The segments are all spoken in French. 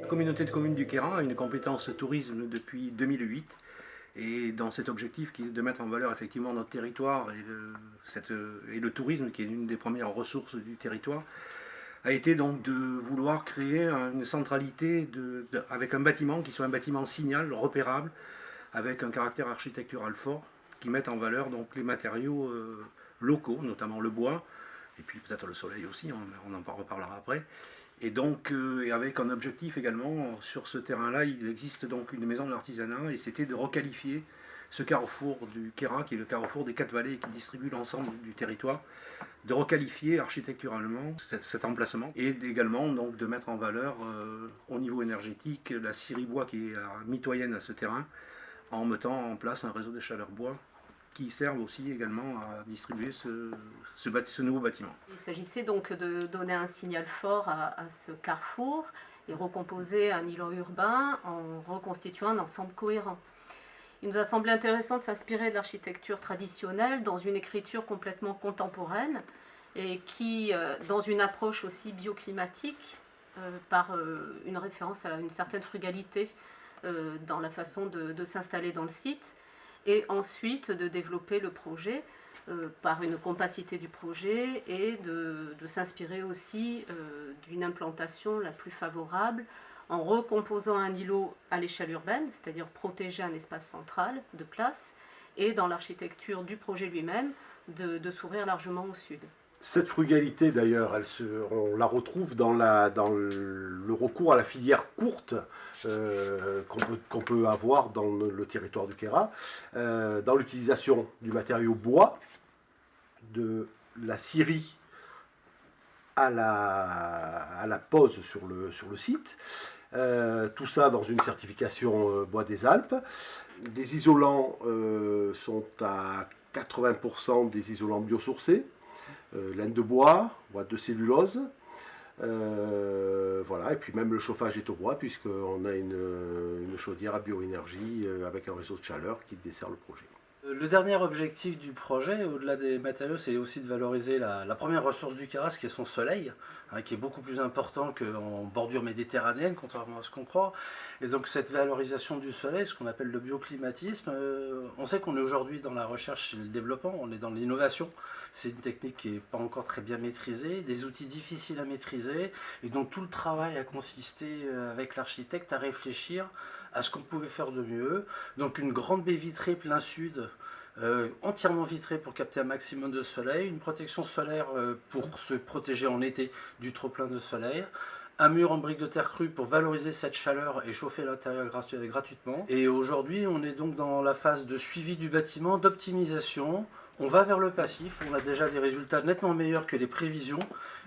La communauté de communes du Queyras a une compétence tourisme depuis 2008 et dans cet objectif qui est de mettre en valeur effectivement notre territoire et le tourisme qui est l'une des premières ressources du territoire a été donc de vouloir créer une centralité avec un bâtiment qui soit un bâtiment signal, repérable, avec un caractère architectural fort qui mette en valeur donc les matériaux locaux, notamment le bois, et puis peut-être le soleil aussi, on en reparlera après. Et donc, avec un objectif également, sur ce terrain-là, il existe donc une maison de l'artisanat, et c'était de requalifier ce carrefour du Queyras, qui est le carrefour des 4 vallées qui distribue l'ensemble du territoire, de requalifier architecturalement cet emplacement, et également donc, de mettre en valeur au niveau énergétique la scierie bois qui est mitoyenne à ce terrain, en mettant en place un réseau de chaleur bois qui servent aussi également à distribuer ce nouveau bâtiment. Il s'agissait donc de donner un signal fort à ce carrefour et recomposer un îlot urbain en reconstituant un ensemble cohérent. Il nous a semblé intéressant de s'inspirer de l'architecture traditionnelle dans une écriture complètement contemporaine et qui, dans une approche aussi bioclimatique, par une référence à une certaine frugalité dans la façon de s'installer dans le site, et ensuite de développer le projet par une compacité du projet et de s'inspirer aussi d'une implantation la plus favorable en recomposant un îlot à l'échelle urbaine, c'est-à-dire protéger un espace central de place, et dans l'architecture du projet lui-même, de s'ouvrir largement au sud. Cette frugalité d'ailleurs, on la retrouve dans le recours à la filière courte qu'on peut avoir dans le territoire du Queyras, dans l'utilisation du matériau bois, de la scierie à la pose sur le site, tout ça dans une certification bois des Alpes. Les isolants sont à 80% des isolants biosourcés. Laine de bois, boîte de cellulose, voilà, et puis même le chauffage est au bois puisqu'on a une chaudière à bioénergie avec un réseau de chaleur qui dessert le projet. Le dernier objectif du projet, au-delà des matériaux, c'est aussi de valoriser la première ressource du Queyras, qui est son soleil, qui est beaucoup plus important qu'en bordure méditerranéenne, contrairement à ce qu'on croit. Et donc cette valorisation du soleil, ce qu'on appelle le bioclimatisme, on sait qu'on est aujourd'hui dans la recherche et le développement, on est dans l'innovation. C'est une technique qui n'est pas encore très bien maîtrisée, des outils difficiles à maîtriser, et donc tout le travail a consisté avec l'architecte à réfléchir à ce qu'on pouvait faire de mieux. Donc une grande baie vitrée plein sud, entièrement vitrée pour capter un maximum de soleil, une protection solaire pour se protéger en été du trop plein de soleil, un mur en briques de terre crue pour valoriser cette chaleur et chauffer l'intérieur gratuitement. Et aujourd'hui, on est donc dans la phase de suivi du bâtiment, d'optimisation. On va vers le passif, on a déjà des résultats nettement meilleurs que les prévisions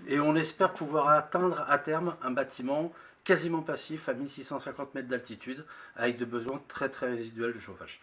et on espère pouvoir atteindre à terme un bâtiment quasiment passif à 1650 mètres d'altitude avec des besoins très résiduels de chauffage.